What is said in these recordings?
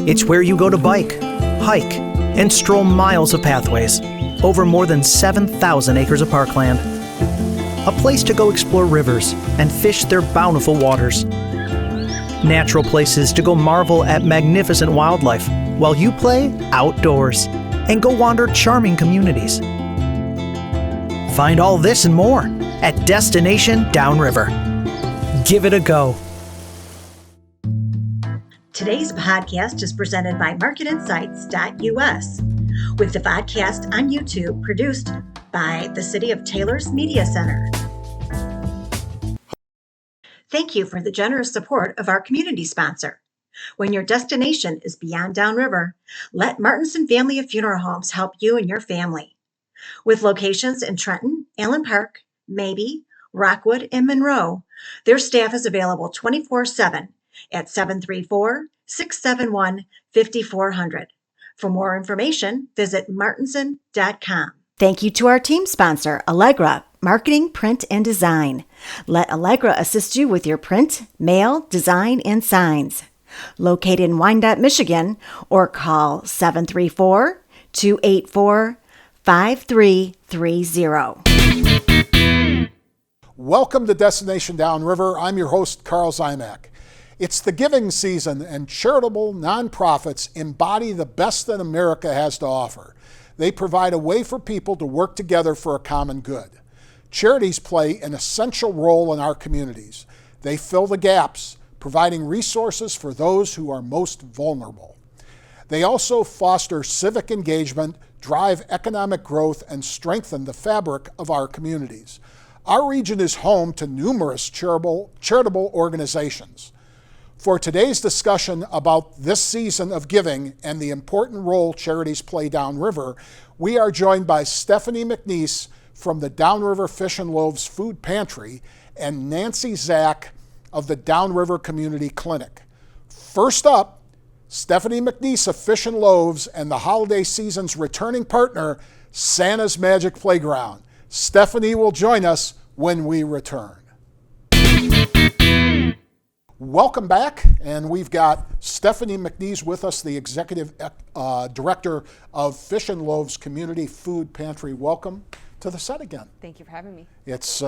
It's where you go to bike, hike, and stroll miles of pathways over more than 7,000 acres of parkland. A place to go explore rivers and fish their bountiful waters. Natural places to go marvel at magnificent wildlife while you play outdoors and go wander charming communities. Find all this and more at Destination Downriver. Give it a go. Today's podcast is presented by MarketInsights.us, with the podcast on YouTube produced by the City of Taylor's Media Center. Thank you for the generous support of our community sponsor. When your destination is beyond downriver, let Martinson Family of Funeral Homes help you and your family. With locations in Trenton, Allen Park, Mabee, Rockwood, and Monroe, their staff is available 24/7 at 734-671-5400. For more information, visit martinson.com. Thank you to our team sponsor, Allegra, Marketing, Print, and Design. Let Allegra assist you with your print, mail, design, and signs. Located in Wyandotte, Michigan, or call 734-284-5330. Welcome to Destination Downriver. I'm your host, Karl Ziomek. It's the giving season, and charitable nonprofits embody the best that America has to offer. They provide a way for people to work together for a common good. Charities play an essential role in our communities. They fill the gaps, providing resources for those who are most vulnerable. They also foster civic engagement, drive economic growth, and strengthen the fabric of our communities. Our region is home to numerous charitable organizations. For today's discussion about this season of giving and the important role charities play downriver, we are joined by Stephanie McNees from the Downriver Fish and Loaves Food Pantry and Nancy Zack of the Downriver Community Clinic. First up, Stephanie McNees of Fish and Loaves and the holiday season's returning partner, Santa's Magic Playground. Stephanie will join us when we return. Welcome back, and we've got Stephanie McNees with us, the Executive Director of Fish and Loaves Community Food Pantry. Welcome to the set again. Thank you for having me. It's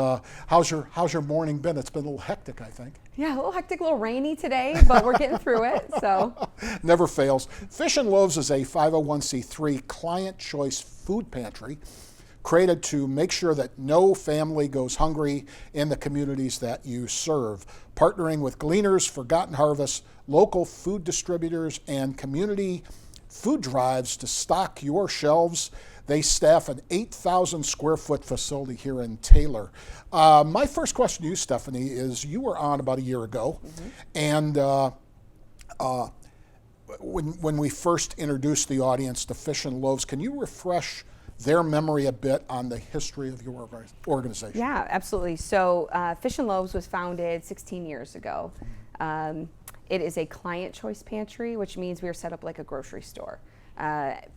how's your morning been? It's been a little hectic, I think. Yeah, a little hectic, a little rainy today, but we're getting through it. So never fails. Fish and Loaves is a 501c3 client choice food pantry created to make sure that no family goes hungry in the communities that you serve, partnering with Gleaners, Forgotten Harvest, local food distributors, and community food drives to stock your shelves. They staff an 8,000 square foot facility here in Taylor. My first question to you, Stephanie, is you were on about a year ago, and when we first introduced the audience to Fish and Loaves, can you refresh their memory a bit on the history of your organization? yeah, absolutely. So Fish and Loaves was founded 16 years ago. It is a client choice pantry, which means we are set up like a grocery store.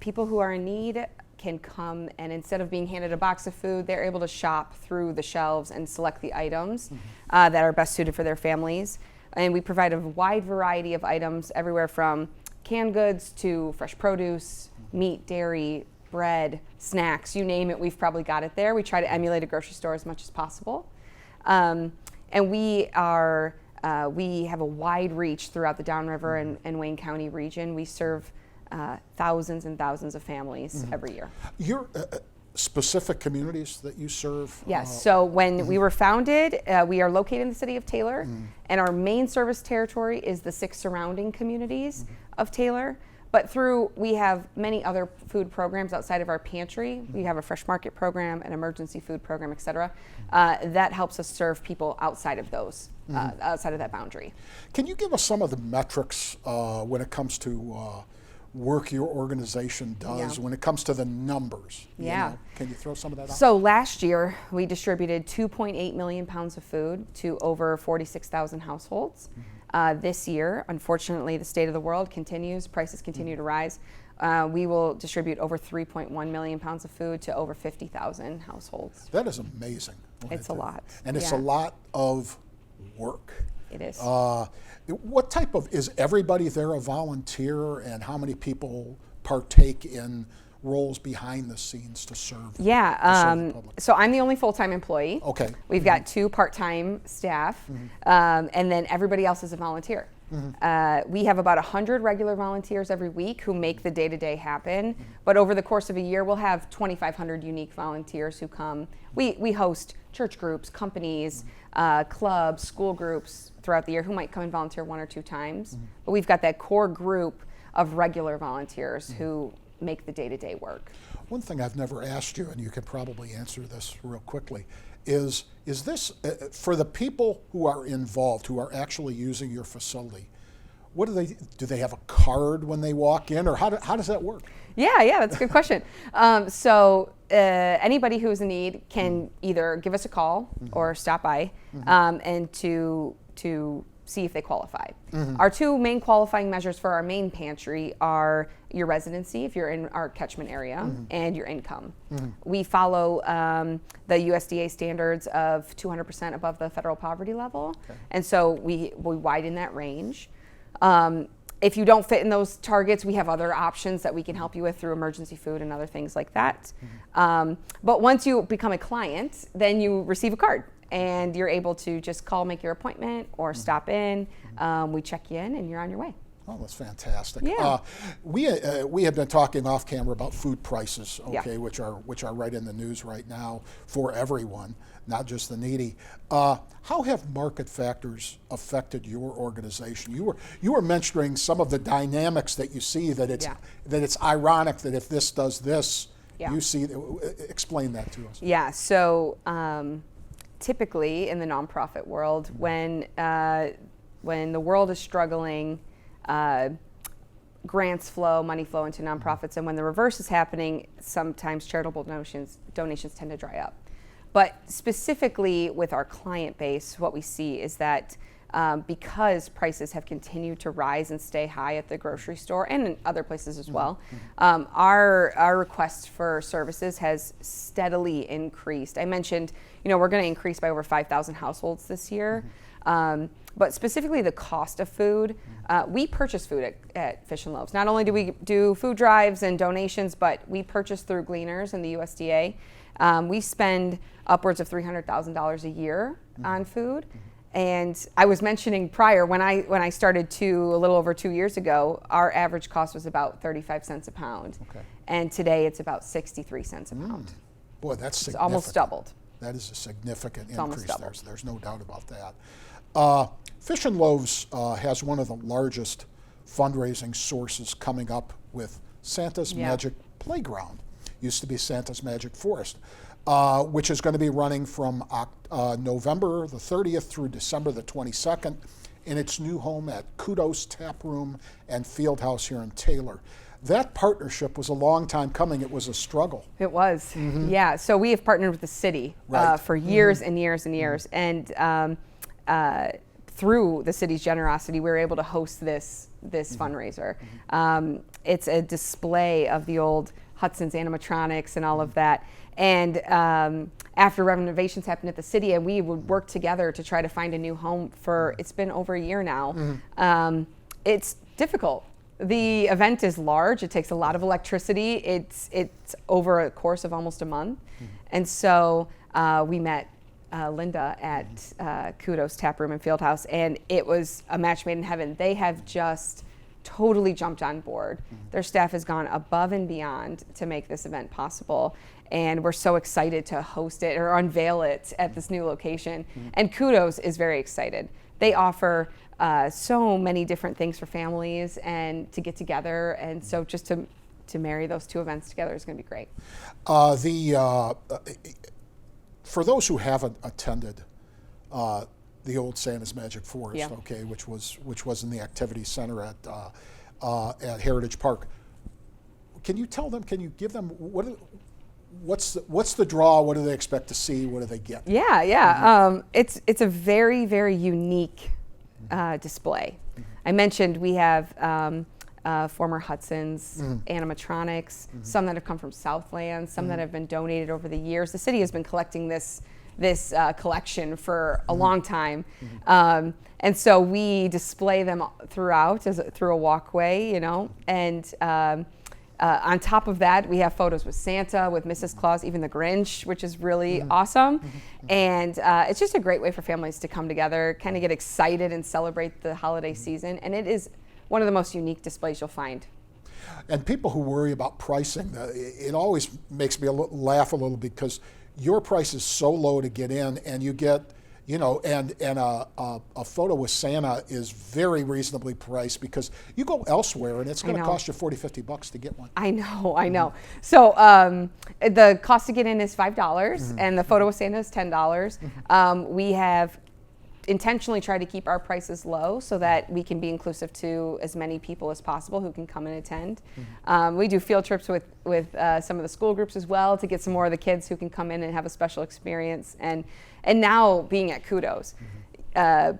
People who are in need can come, and instead of being handed a box of food, they're able to shop through the shelves and select the items that are best suited for their families. And we provide a wide variety of items, everywhere from canned goods to fresh produce, meat, dairy, bread, snacks, you name it, we've probably got it there. We try to emulate a grocery store as much as possible. And we have a wide reach throughout the Downriver and Wayne County region. We serve thousands and thousands of families every year. Your specific communities that you serve? Yes, so when we were founded, we are located in the city of Taylor, and our main service territory is the 6 surrounding communities of Taylor. But we have many other food programs outside of our pantry. We have a fresh market program, an emergency food program, et cetera. That helps us serve people outside of those, outside of that boundary. Can you give us some of the metrics when it comes to work your organization does, when it comes to the numbers? Yeah. Can you throw some of that out? So last year, we distributed 2.8 million pounds of food to over 46,000 households. This year, unfortunately, the state of the world continues, prices continue to rise. We will distribute over 3.1 million pounds of food to over 50,000 households. That is amazing. It's a lot. And it's a lot of work. It is. What type of, is everybody there a volunteer, and how many people partake in roles behind the scenes to serve the public? So I'm the only full-time employee. Okay. We've got 2 part-time staff, and then everybody else is a volunteer. We have about 100 regular volunteers every week who make the day-to-day happen, but over the course of a year we'll have 2,500 unique volunteers who come. We host church groups, companies, clubs, school groups throughout the year who might come and volunteer 1 or 2 times, but we've got that core group of regular volunteers who make the day-to-day work. One thing I've never asked you, and you can probably answer this real quickly, is this, for the people who are involved, who are actually using your facility, what do they have a card when they walk in, or how does that work? Yeah, that's a good question. So anybody who is in need can either give us a call or stop by and to see if they qualify. Our 2 main qualifying measures for our main pantry are your residency, if you're in our catchment area, and your income. We follow the USDA standards of 200% above the federal poverty level, and so we widen that range. If you don't fit in those targets, we have other options that we can help you with through emergency food and other things like that. But once you become a client, then you receive a card, and you're able to just call, make your appointment, or stop in. We check you in, and you're on your way. Oh, that's fantastic. Yeah. We have been talking off camera about food prices, okay, Yeah. which are right in the news right now for everyone, not just the needy. How have market factors affected your organization? You were mentioning some of the dynamics that you see, that it's ironic that if this does this, you see. Explain that to us. Yeah. So typically in the nonprofit world, when the world is struggling, grants flow, money flow into nonprofits, and when the reverse is happening, sometimes charitable donations tend to dry up. But specifically with our client base, what we see is that because prices have continued to rise and stay high at the grocery store and in other places as well, our request for services has steadily increased. I mentioned, we're going to increase by over 5,000 households this year. But specifically the cost of food, we purchase food at Fish and Loaves. Not only do we do food drives and donations, but we purchase through Gleaners and the USDA. We spend upwards of $300,000 a year on food. And I was mentioning prior, when I started a little over 2 years ago, our average cost was about 35 cents a pound. Okay. And today it's about 63 cents a pound. Boy, that's significant. It's almost doubled. That is a significant increase. Almost doubled. There's no doubt about that. Fish and Loaves has one of the largest fundraising sources coming up with Santa's Magic Playground. Used to be Santa's Magic Forest, which is going to be running from November the 30th through December the 22nd in its new home at Kudos Tap Room and Field House here in Taylor. That partnership was a long time coming. It was a struggle. It was, yeah. So we have partnered with the city for years and years and years. And through the city's generosity, we were able to host this fundraiser. It's a display of the old Hudson's animatronics and all of that. And after renovations happened at the city, and we would work together to try to find a new home it's been over a year now. It's difficult. The event is large. It takes a lot of electricity. It's over a course of almost a month. And so we met Linda at Kudos Tap Room and Field House, and it was a match made in heaven. They have just totally jumped on board. Their staff has gone above and beyond to make this event possible, and we're so excited to host it or unveil it at this new location. And Kudos is very excited. They offer so many different things for families and to get together, and so just to marry those 2 events together is going to be great. For those who haven't attended the old Santa's Magic Forest, okay, which was in the activity center at Heritage Park, can you tell them? Can you give them what's the draw? What do they expect to see? What do they get? Yeah. It's a very, very unique display. I mentioned we have former Hudson's animatronics, some that have come from Southland, some that have been donated over the years. The city has been collecting this this collection for a long time. And so we display them throughout through a walkway, and on top of that, we have photos with Santa, with Mrs. Claus, even the Grinch, which is really awesome. And it's just a great way for families to come together, kind of get excited and celebrate the holiday season. And it is one of the most unique displays you'll find. And people who worry about pricing, it always makes me laugh a little, because your price is so low to get in, and you get, and a photo with Santa is very reasonably priced, because you go elsewhere and it's going to cost you $40-50 to get one. I know. So the cost to get in is $5, and the photo with Santa is $10. We have intentionally tried to keep our prices low so that we can be inclusive to as many people as possible who can come and attend. We do field trips with some of the school groups as well to get some more of the kids who can come in and have a special experience. And now being at Kudos.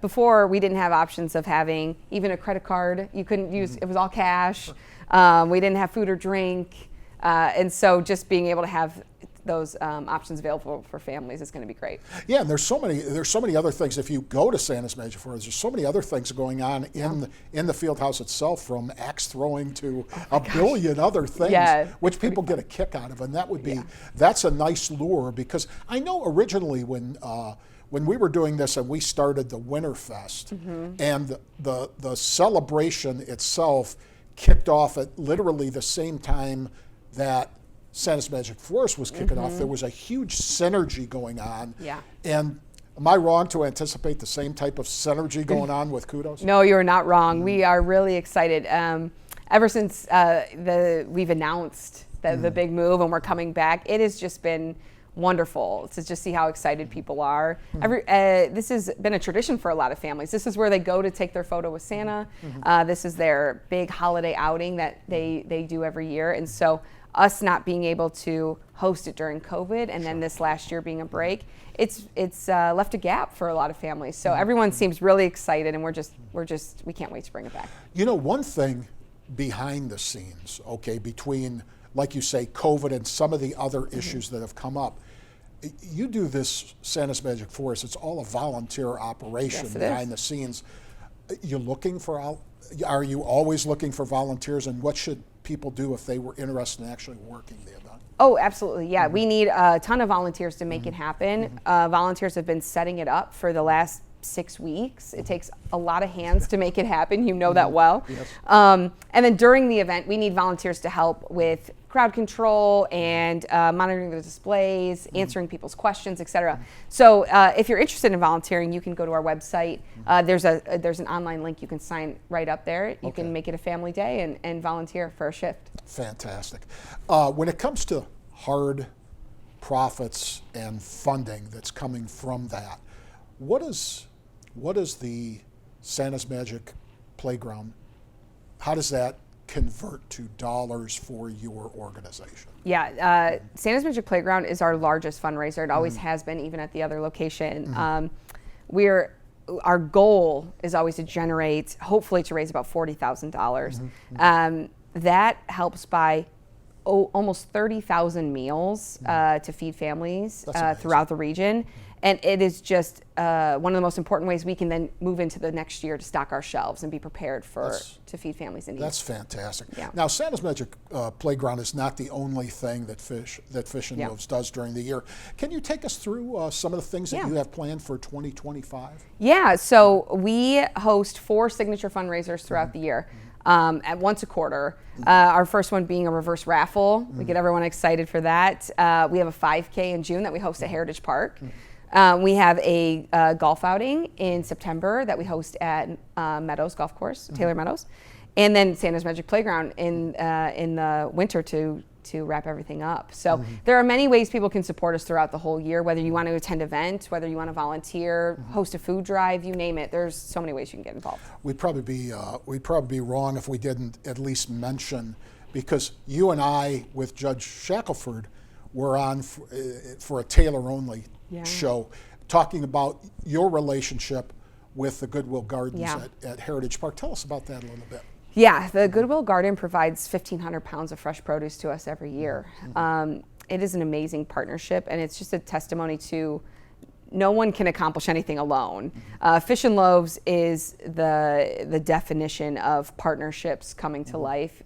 Before, we didn't have options of having even a credit card. You couldn't use, it was all cash. We didn't have food or drink. And so just being able to have those options available for families is going to be great. Yeah, and there's so many other things. If you go to Santa's Magic Forest, there's so many other things going on in the field house itself, from axe throwing to billion other things, which people get a kick out of, and that would be that's a nice lure, because I know originally when we were doing this and we started the Winterfest, and the celebration itself kicked off at literally the same time that Santa's Magic Forest was kicking off. There was a huge synergy going on. Yeah. And am I wrong to anticipate the same type of synergy going on with Kudos? No, you're not wrong. We are really excited. Ever since we've announced the big move and we're coming back, it has just been wonderful to just see how excited people are. This has been a tradition for a lot of families. This is where they go to take their photo with Santa. This is their big holiday outing that they do every year. And so us not being able to host it during COVID, and then this last year being a break, it's left a gap for a lot of families. So everyone seems really excited, and we can't wait to bring it back. One thing behind the scenes, between, like you say, COVID and some of the other issues that have come up, you do this Santa's Magic Forest. It's all a volunteer operation behind the scenes. Are you always looking for volunteers, and what should people do if they were interested in actually working the event? Oh, absolutely. Yeah, we need a ton of volunteers to make it happen. Volunteers have been setting it up for the last 6 weeks. It takes a lot of hands to make it happen. You know that well. Yes. And then during the event, we need volunteers to help with crowd control and monitoring the displays, answering people's questions, etc. So if you're interested in volunteering, you can go to our website. There's an online link. You can sign right up there. You can make it a family day and volunteer for a shift. Fantastic. When it comes to hard profits and funding that's coming from that, what is the Santa's Magic Playground? How does that convert to dollars for your organization? Yeah, Santa's Magic Playground is our largest fundraiser. It always has been, even at the other location. Our goal is always to hopefully to raise about $40,000. That helps buy almost 30,000 meals to feed families throughout the region. And it is just one of the most important ways we can then move into the next year to stock our shelves and be prepared to feed families in need. That's fantastic. Yeah. Now, Santa's Magic Playground is not the only thing that Fish and Loaves does during the year. Can you take us through some of the things that you have planned for 2025? Yeah, so we host 4 signature fundraisers throughout the year. At once a quarter. Our first one being a reverse raffle. We get everyone excited for that. We have a 5K in June that we host at Heritage Park. We have a golf outing in September that we host at Meadows Golf Course, Taylor Meadows. And then Santa's Magic Playground in the winter to wrap everything up. So there are many ways people can support us throughout the whole year, whether you want to attend event, whether you want to volunteer, host a food drive, you name it. There's so many ways you can get involved. We'd probably be wrong if we didn't at least mention, because you and I with Judge Shackelford were on for a Taylor-only show, talking about your relationship with the Goodwill Gardens at Heritage Park. Tell us about that a little bit. Yeah, the Goodwill Garden provides 1,500 pounds of fresh produce to us every year. It is an amazing partnership, and it's just a testimony to no one can accomplish anything alone. Fish and Loaves is the definition of partnerships coming to life.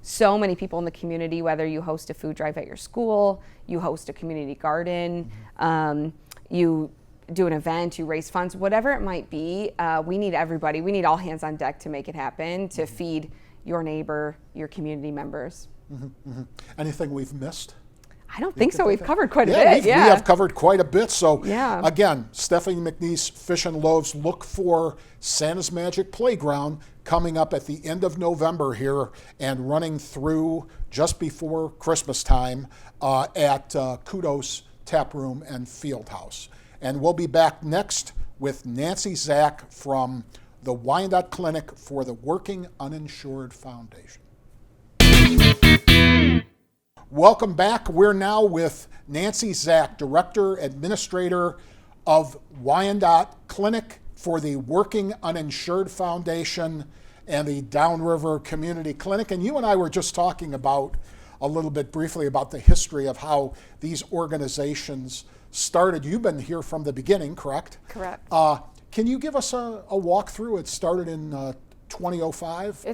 So many people in the community, whether you host a food drive at your school, you host a community garden, you do an event, you raise funds, whatever it might be, we need everybody. We need all hands on deck to make it happen, to feed your neighbor, your community members. Anything we've missed? I don't think so. We've covered quite a bit. We have covered quite a bit. So Yeah. again, Stephanie McNees, Fish and Loaves, look for Santa's Magic Playground coming up at the end of November here and running through just before Christmas time at Kudos Tap Room and Field House. And we'll be back next with Nancy Zack from the Wyandotte Clinic for the Working Uninsured Foundation. Welcome back. We're now with Nancy Zack, Director, Administrator of Wyandotte Clinic for the Working Uninsured Foundation and the Downriver Community Clinic. And you and I were just talking about a little bit briefly about the history of how these organizations started. You've been here from the beginning, correct? Correct. Can you give us a walkthrough? It started in 2005?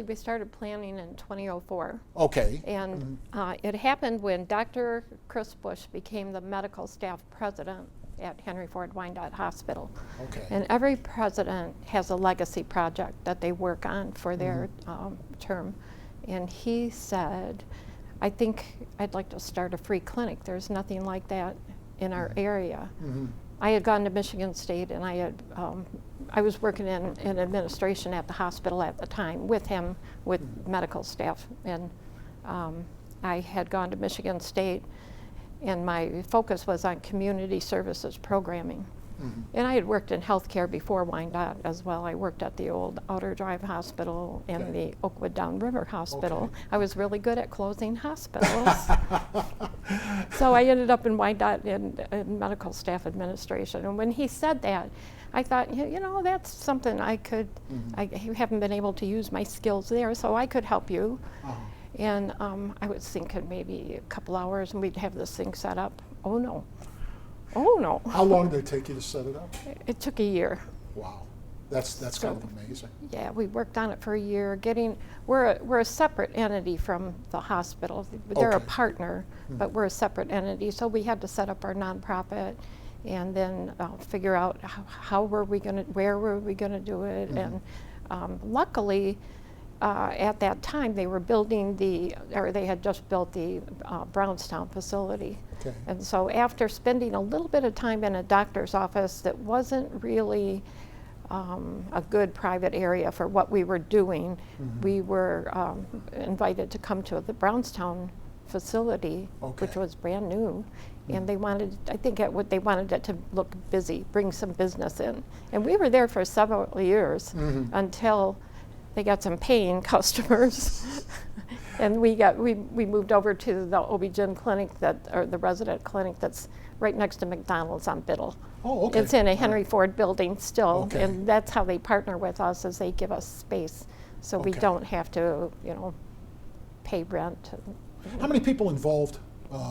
We started planning in 2004. Okay. And it happened when Dr. Chris Bush became the medical staff president at Henry Ford Wyandotte Hospital. Okay. And every president has a legacy project that they work on for their term. And he said, I think I'd like to start a free clinic. There's nothing like that in our area. I had gone to Michigan State, and I was working in administration at the hospital at the time with him, with medical staff. And I had gone to Michigan State, and my focus was on community services programming. And I had worked in healthcare before Wyandotte as well. I worked at the old Outer Drive Hospital and the Oakwood Downriver Hospital. Okay. I was really good at closing hospitals. So I ended up in Wyandotte in medical staff administration. And when he said that, I thought, you know, that's something I could, I haven't been able to use my skills there, so I could help you. And I was thinking maybe a couple hours and we'd have this thing set up. Oh no. Oh no. How long did it take you to set it up? It took a year. Wow, that's kind of amazing. Yeah, we worked on it for a year. We're a separate entity from the hospital. They're a Okay. partner, but we're a separate entity. So we had to set up our nonprofit, and then figure out where were we gonna do it. And luckily, at that time, they were building they had just built the Brownstown facility. Okay. And so after spending a little bit of time in a doctor's office that wasn't really a good private area for what we were doing, we were invited to come to the Brownstown facility, which was brand new. And they wanted, I think they wanted it to look busy, bring some business in. And we were there for several years until they got some paying customers. And we moved over to the OB-GYN clinic or the resident clinic that's right next to McDonald's on Biddle. Oh, okay. It's in a Henry Ford building still, Okay. and that's how they partner with us, is they give us space, so we Okay. don't have to, pay rent. How many people involved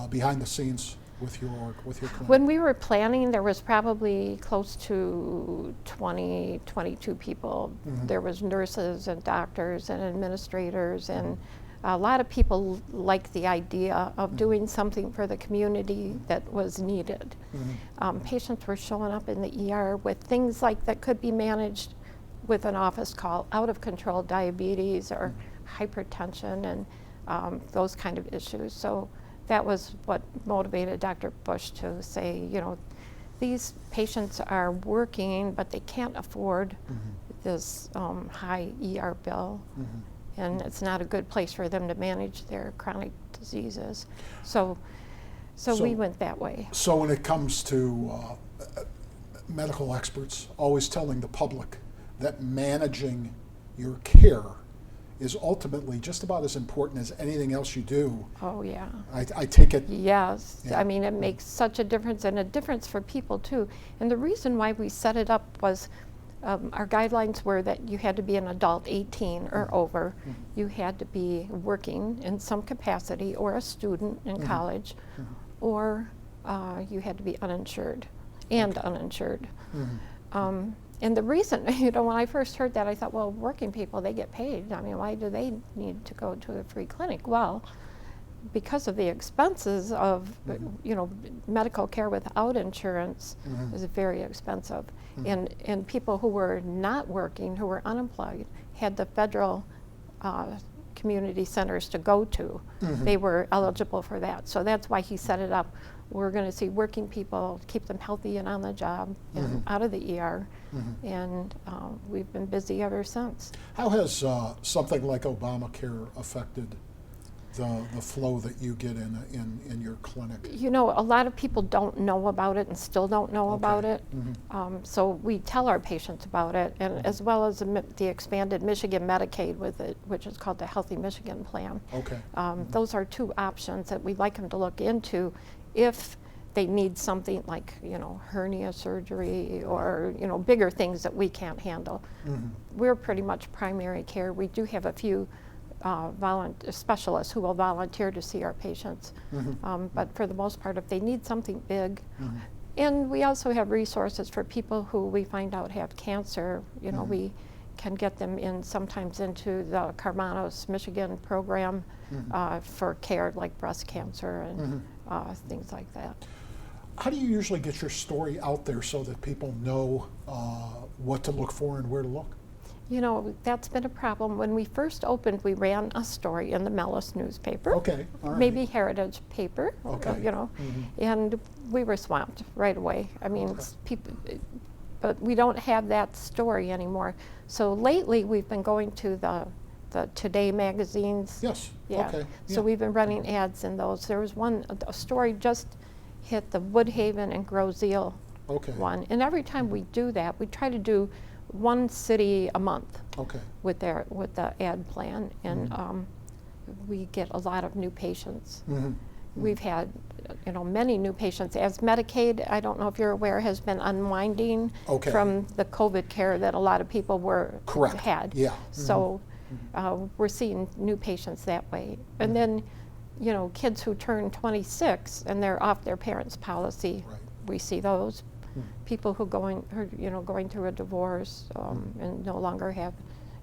behind the scenes with your clinic? When we were planning, there was probably close to 20, 22 people. There was nurses and doctors and administrators, and a lot of people liked the idea of doing something for the community that was needed. Patients were showing up in the ER with things like that could be managed with an office call, out of control diabetes or hypertension and those kind of issues. So that was what motivated Dr. Bush to say, these patients are working, but they can't afford this high ER bill. And it's not a good place for them to manage their chronic diseases. So we went that way. So when it comes to medical experts always telling the public that managing your care is ultimately just about as important as anything else you do. Oh, yeah. I take it. Yes. Yeah. I mean, it makes such a difference, and a difference for people, too. And the reason why we set it up was our guidelines were that you had to be an adult 18 or over. You had to be working in some capacity, or a student in college, or you had to be uninsured and uninsured. Mm-hmm. And the reason, when I first heard that, I thought, well, working people, they get paid. I mean, why do they need to go to a free clinic? Well, because of the expenses of, medical care without insurance is very expensive. And people who were not working, who were unemployed, had the federal community centers to go to. They were eligible for that. So that's why he set it up. We're going to see working people, keep them healthy and on the job and out of the ER. And we've been busy ever since. How has something like Obamacare affected the flow that you get in your clinic? A lot of people don't know about it and still don't know about it. So we tell our patients about it, and as well as the expanded Michigan Medicaid with it, which is called the Healthy Michigan Plan. Okay. Those are two options that we'd like them to look into if they need something like, hernia surgery or, bigger things that we can't handle. We're pretty much primary care. We do have a few specialists who will volunteer to see our patients. But for the most part, if they need something big, and we also have resources for people who we find out have cancer. We can get them sometimes into the Carmanos, Michigan program for care like breast cancer and things like that. How do you usually get your story out there so that people know what to look for and where to look? That's been a problem. When we first opened, we ran a story in the Mellis newspaper. Okay, all right. Maybe Heritage paper, Okay. And we were swamped right away. I mean, people, but we don't have that story anymore. So lately, we've been going to the Today magazines. Yes, Yeah. okay. So we've been running ads in those. There was a story just hit the Woodhaven and Groseal one. And every time we do that, we try to do one city a month with the ad plan, and we get a lot of new patients. We've had many new patients as Medicaid, I don't know if you're aware, has been unwinding from the COVID care that a lot of people had. Yeah. So we're seeing new patients that way. And then kids who turn 26 and they're off their parents' policy, we see those. People who going through a divorce and no longer have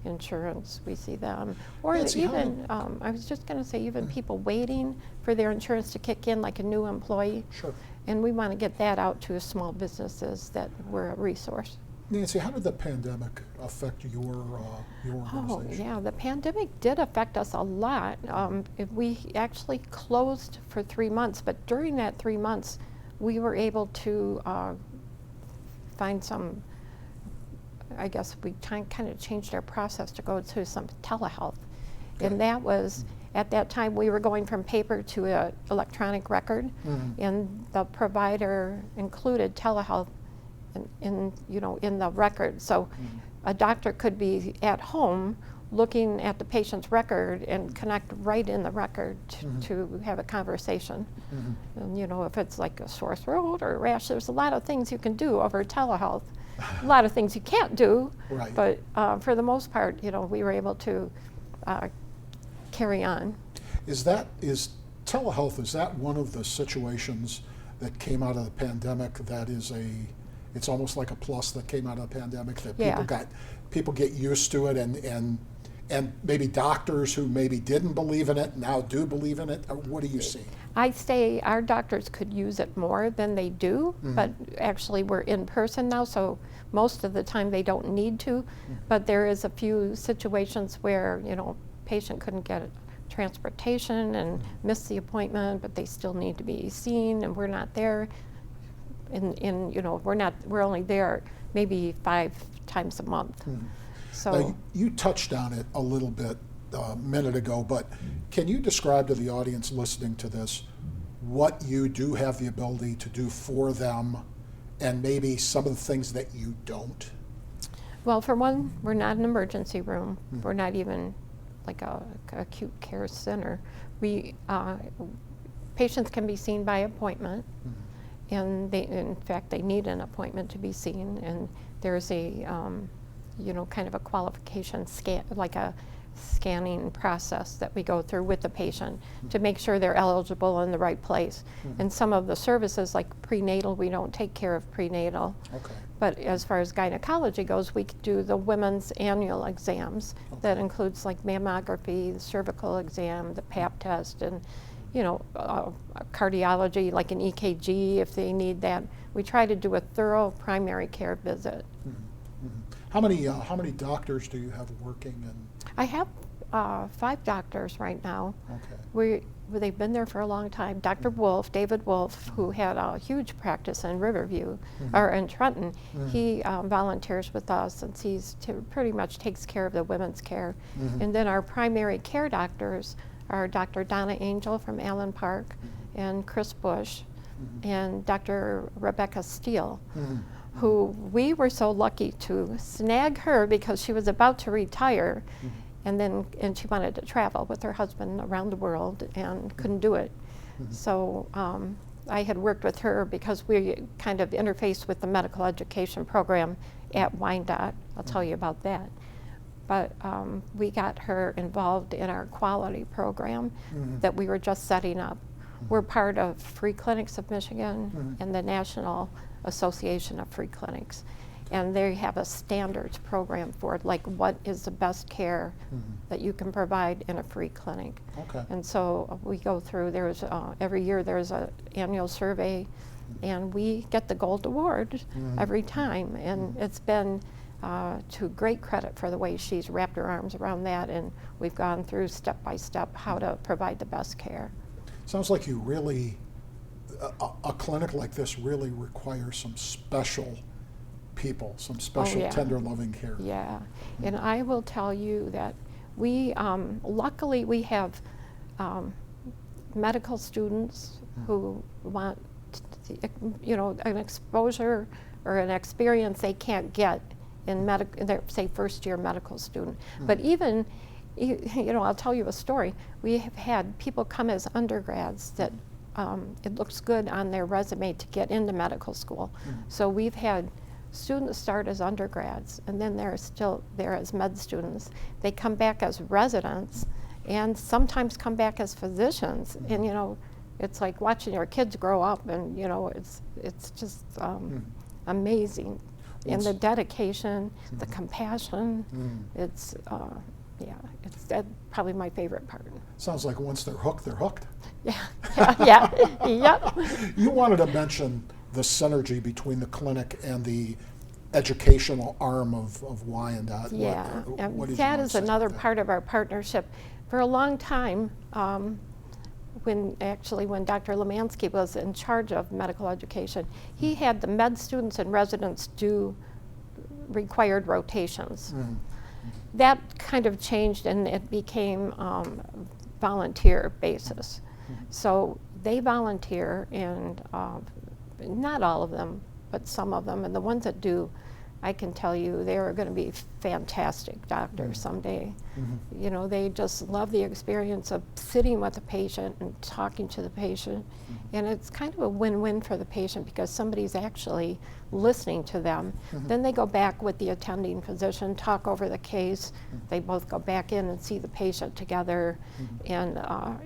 insurance, we see them. Or Nancy, even, I was just going to say, even people waiting for their insurance to kick in, like a new employee. Sure. And we want to get that out to small businesses that we're a resource. Nancy, how did the pandemic affect your organization? Oh, yeah, the pandemic did affect us a lot. We actually closed for 3 months, but during that 3 months, we were able to find some, I guess we kind of changed our process to go to some telehealth. And that was, at that time, we were going from paper to an electronic record, and the provider included telehealth in the record. So a doctor could be at home looking at the patient's record and connect right in the record to have a conversation. And if it's like a sore throat or a rash, there's a lot of things you can do over telehealth. A lot of things you can't do, but for the most part, we were able to carry on. Is telehealth, is that one of the situations that came out of the pandemic that is it's almost like a plus that came out of the pandemic, that people get used to it, and maybe doctors who maybe didn't believe in it now do believe in it? Or what do you see? I say our doctors could use it more than they do, but actually we're in person now, so most of the time they don't need to. But there is a few situations where patient couldn't get transportation and missed the appointment, but they still need to be seen, and we're not there. We're only there maybe 5 times a month. So now, you touched on it a little bit a minute ago, but can you describe to the audience listening to this what you do have the ability to do for them, and maybe some of the things that you don't? Well, for one, we're not an emergency room. We're not even like a acute care center. Patients can be seen by appointment, and in fact, they need an appointment to be seen, and there's a kind of a qualification scan, like scanning process that we go through with the patient to make sure they're eligible in the right place. And some of the services like prenatal, we don't take care of prenatal. Okay. But as far as gynecology goes, we do the women's annual exams. That includes like mammography, the cervical exam, the Pap test, and cardiology, like an EKG if they need that. We try to do a thorough primary care visit. How many doctors do you have working? I have 5 doctors right now. Okay. They've been there for a long time. Dr. Wolf, David Wolf, who had a huge practice in Riverview, or in Trenton, he volunteers with us, and pretty much takes care of the women's care. And then our primary care doctors are Dr. Donna Angel from Allen Park, and Chris Bush, and Dr. Rebecca Steele, who we were so lucky to snag her because she was about to retire. And she wanted to travel with her husband around the world and couldn't do it. So I had worked with her because we kind of interfaced with the medical education program at Wyandotte. I'll tell you about that. But we got her involved in our quality program that we were just setting up. We're part of Free Clinics of Michigan and the National Association of Free Clinics. And they have a standards program for it, like what is the best care that you can provide in a free clinic. Okay. And so we go through, every year there's an annual survey, and we get the gold award every time. And it's been to great credit for the way she's wrapped her arms around that, and we've gone through step by step how to provide the best care. Sounds like you really, a clinic like this really requires some special people, some special tender loving care. Yeah, and I will tell you that we, luckily we have medical students who want, an exposure or an experience they can't get in say first year medical student. But even, I'll tell you a story. We have had people come as undergrads that it looks good on their resume to get into medical school. So we've had students start as undergrads, and then they're still there as med students. They come back as residents, and sometimes come back as physicians. And it's like watching your kids grow up, and it's just amazing. And the dedication, the compassion, it's probably my favorite part. Sounds like once they're hooked, they're hooked. Yep. You wanted to mention the synergy between the clinic and the educational arm of Wyandotte. Yeah, what did that you is another part of our partnership. For a long time, when Dr. Lemansky was in charge of medical education, he had the med students and residents do required rotations. That kind of changed, and it became volunteer basis. So they volunteer, and not all of them, but some of them, and the ones that do, I can tell you they are going to be fantastic doctors someday. They just love the experience of sitting with the patient and talking to the patient. And it's kind of a win-win for the patient because somebody's actually listening to them. Then they go back with the attending physician, talk over the case. They both go back in and see the patient together. And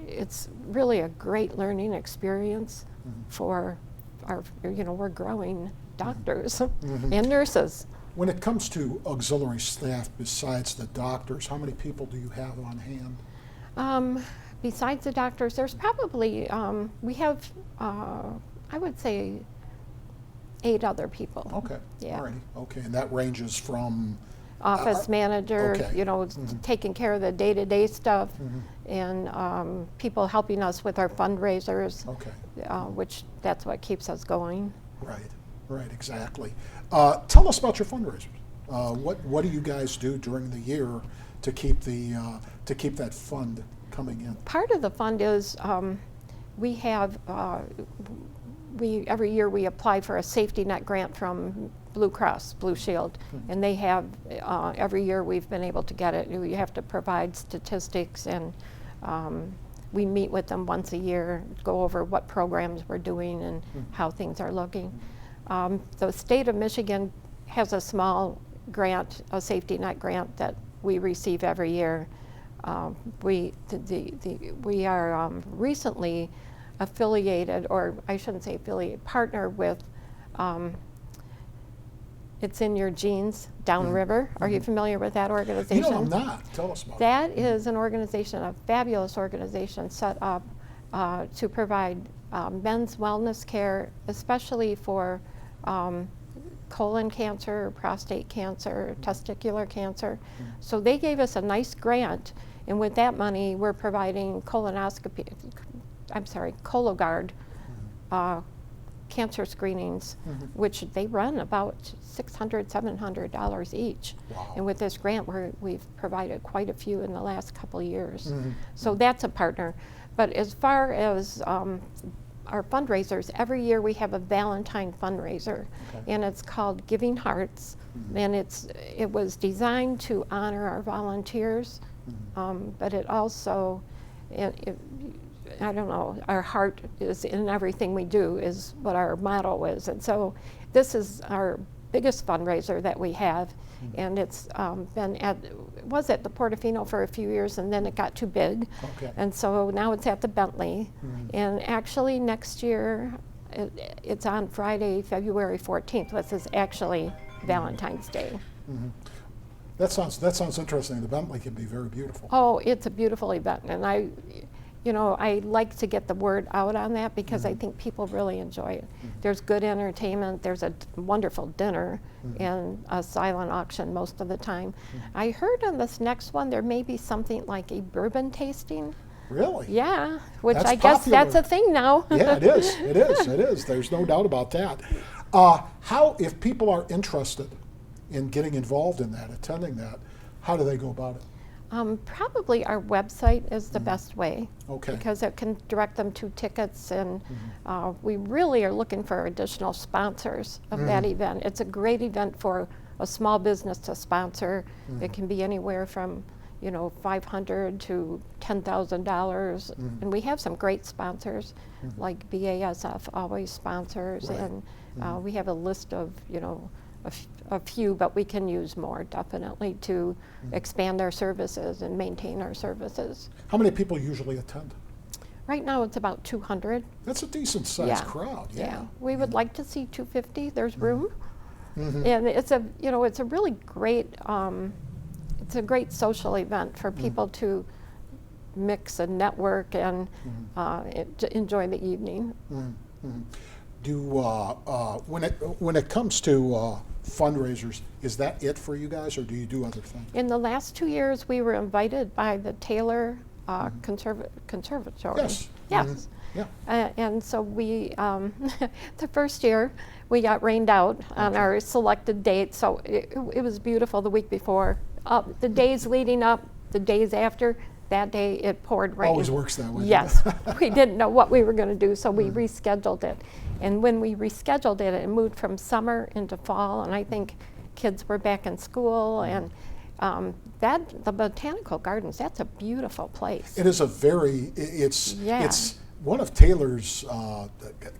it's really a great learning experience for our, we're growing doctors and nurses. When it comes to auxiliary staff besides the doctors, how many people do you have on hand? Besides the doctors, there's probably, we have, I would say, 8 other people. Okay, Yeah. alrighty, okay, and that ranges from? Office manager, okay. Taking care of the day-to-day stuff, and people helping us with our fundraisers, which that's what keeps us going. Right, exactly. Tell us about your fundraisers. What do you guys do during the year to keep that fund coming in? Part of the fund is we have every year we apply for a safety net grant from Blue Cross Blue Shield, and they have every year we've been able to get it. You have to provide statistics, and we meet with them once a year, go over what programs we're doing and how things are looking. The state of Michigan has a small grant, a safety net grant that we receive every year. We are recently affiliated, or I shouldn't say affiliated, partner with. It's in your genes, Downriver. Are you familiar with that organization? You know, I'm not. Tell us about it. That is an organization, a fabulous organization set up to provide men's wellness care, especially for colon cancer, prostate cancer, testicular cancer. So they gave us a nice grant, and with that money, we're providing Cologuard cancer screenings, which they run about $600, $700 each. Wow. And with this grant, we've provided quite a few in the last couple of years. So that's a partner. But as far as our fundraisers, every year we have a Valentine fundraiser, and it's called Giving Hearts, and it was designed to honor our volunteers, but it also, I don't know, our heart is in everything we do is what our motto is. And so this is our biggest fundraiser that we have. And it's was at the Portofino for a few years, and then it got too big. And so now it's at the Bentley. And actually next year, it's on Friday, February 14th, which is actually Valentine's Day. That sounds interesting. The Bentley can be very beautiful. Oh, it's a beautiful event, and I like to get the word out on that because I think people really enjoy it. There's good entertainment, there's a wonderful dinner, and a silent auction most of the time. I heard on this next one there may be something like a bourbon tasting. Really? Yeah, which That's I guess popular. that's a thing now. Yeah, it is. It is. It is. There's no doubt about that. How, if people are interested in getting involved in that, attending that, how do they go about it? Probably our website is the best way, because it can direct them to tickets, and we really are looking for additional sponsors of that event. It's a great event for a small business to sponsor. It can be anywhere from $500 to $10,000, and we have some great sponsors, like BASF always sponsors, and we have a list of a few, but we can use more definitely to expand our services and maintain our services. How many people usually attend? Right now it's about 200. That's a decent sized crowd. Yeah. We would like to see 250. There's room, and it's a really great it's a great social event for people to mix and network and enjoy the evening. Do when it comes to fundraisers, is that it for you guys, or do you do other things? In the last 2 years, we were invited by the Taylor Conservatory. Yes. Yes. Yeah. And so we, the first year, we got rained out on our selected date. So it was beautiful the week before. The days leading up, the days after, that day it poured rain. Always works that way. Yes. We didn't know what we were going to do, so we rescheduled it. And when we rescheduled it, it moved from summer into fall, and I think kids were back in school, and the Botanical Gardens, that's a beautiful place. It is it's one of Taylor's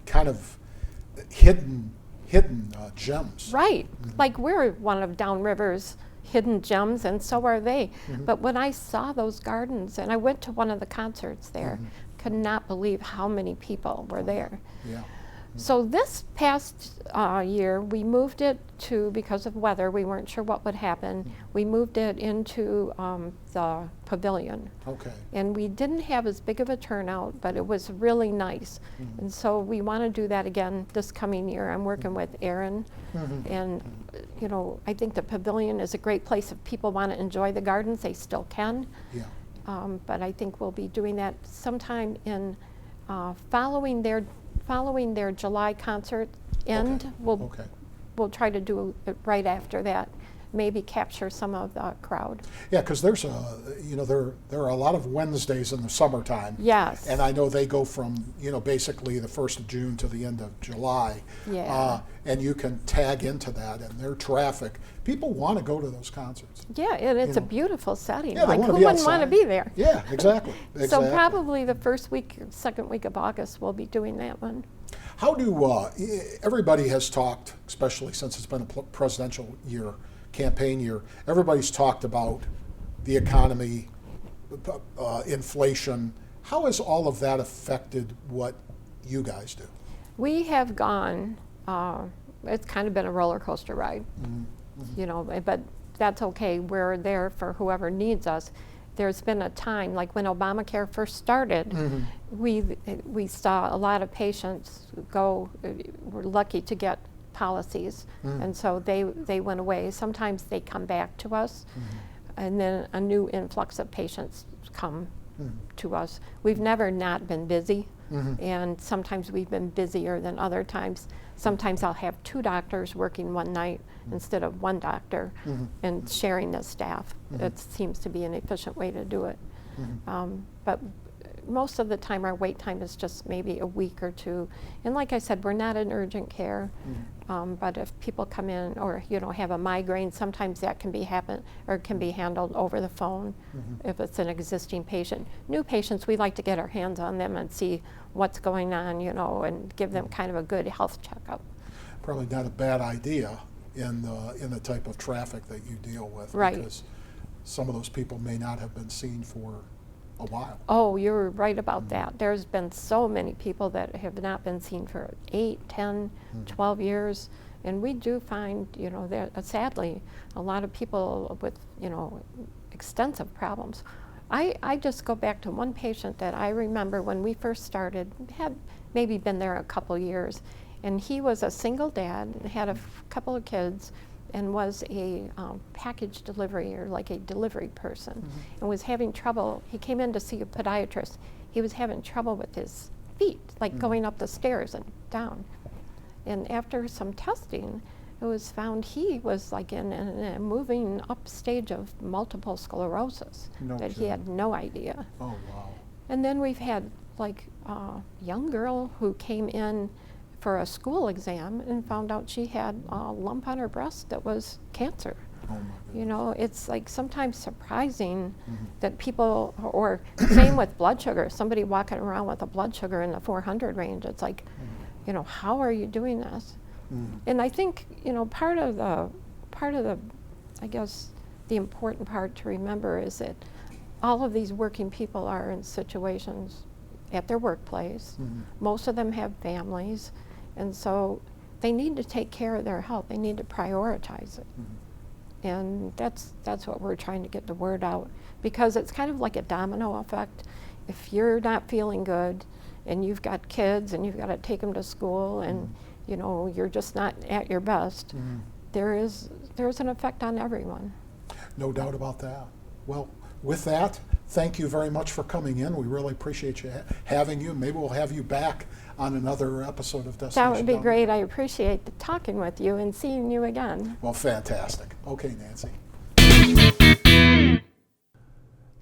kind of hidden gems. Right. Like we're one of Downriver's hidden gems, and so are they. But when I saw those gardens, and I went to one of the concerts there, could not believe how many people were there. Yeah. So this past year, we moved it to, because of weather, we weren't sure what would happen, we moved it into the pavilion. Okay. And we didn't have as big of a turnout, but it was really nice. And so we want to do that again this coming year. I'm working with Aaron, and I think the pavilion is a great place. If people want to enjoy the gardens, they still can. Yeah. But I think we'll be doing that sometime in following their July concert end. We'll try to do it right after that. Maybe capture some of the crowd. Yeah, because there's there are a lot of Wednesdays in the summertime. Yes. And I know they go from basically the 1st of June to the end of July. Yeah. And you can tag into that, and their traffic. People want to go to those concerts. Yeah, and it's a beautiful setting. Yeah, like who wouldn't want to be there? Yeah, exactly. So probably the first week, second week of August, we'll be doing that one. How do everybody has talked, especially since it's been a presidential year, campaign year, everybody's talked about the economy inflation. How has all of that affected what you guys do? We have gone, it's kind of been a roller coaster ride, you know, but that's okay. We're there for whoever needs us. There's been a time, like when Obamacare first started, we saw a lot of patients were lucky to get policies, and so they went away. Sometimes they come back to us, and then a new influx of patients come to us. We've never not been busy, and sometimes we've been busier than other times. Sometimes I'll have 2 doctors working one night instead of 1 doctor and sharing the staff. It seems to be an efficient way to do it. But most of the time our wait time is just maybe a week or 2. And like I said, we're not in urgent care, but if people come in or, you know, have a migraine, sometimes that can be handled over the phone if it's an existing patient. New patients, we like to get our hands on them and see what's going on, you know, and give them kind of a good health checkup. Probably not a bad idea in the type of traffic that you deal with, right? Because some of those people may not have been seen for a while. Oh, you're right about that. There's been so many people that have not been seen for 8, 10, 12 years. And we do find, you know, that sadly, a lot of people with, you know, extensive problems. I just go back to one patient that I remember when we first started, had maybe been there a couple years, and he was a single dad, had a couple of kids, and was a package delivery or like a delivery person, and was having trouble. He came in to see a podiatrist. He was having trouble with his feet, like going up the stairs and down. And after some testing, it was found he was like in a moving up stage of multiple sclerosis that he had no idea. Oh, wow. And then we've had like a young girl who came in for a school exam and found out she had a lump on her breast that was cancer. Oh, my goodness. You know, it's like sometimes surprising that people, or same with blood sugar, somebody walking around with a blood sugar in the 400 range, it's like, you know, how are you doing this? And I think, you know, part of the, I guess, the important part to remember is that all of these working people are in situations at their workplace. Most of them have families, and so they need to take care of their health. They need to prioritize it. And that's what we're trying to get the word out, because it's kind of like a domino effect. If you're not feeling good and you've got kids and you've got to take them to school and you know, you're just not at your best, there's an effect on everyone. No doubt about that. Well, with that, thank you very much for coming in. We really appreciate you having you. Maybe we'll have you back on another episode of Destination That would be Down. great. I appreciate talking with you and seeing you again. Well, fantastic. Okay, Nancy.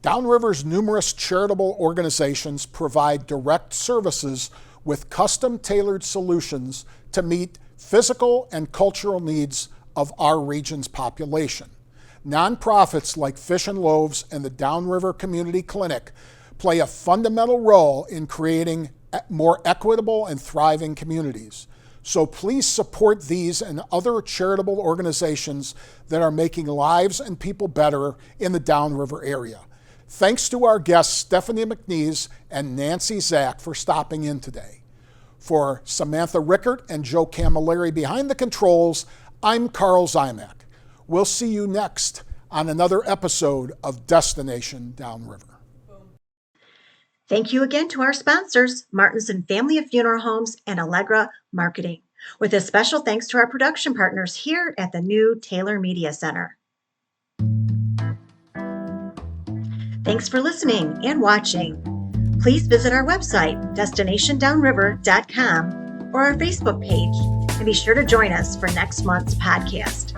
Downriver's numerous charitable organizations provide direct services with custom-tailored solutions to meet physical and cultural needs of our region's population. Nonprofits like Fish and Loaves and the Downriver Community Clinic play a fundamental role in creating more equitable and thriving communities. So please support these and other charitable organizations that are making lives and people better in the Downriver area. Thanks to our guests Stephanie McNees and Nancy Zack for stopping in today. For Samantha Rickert and Joe Camilleri behind the controls, I'm Karl Ziomek. We'll see you next on another episode of Destination Downriver. Thank you again to our sponsors, Martinson Family of Funeral Homes and Allegra Marketing, with a special thanks to our production partners here at the new Taylor Media Center. Thanks for listening and watching. Please visit our website, destinationdownriver.com, or our Facebook page, and be sure to join us for next month's podcast.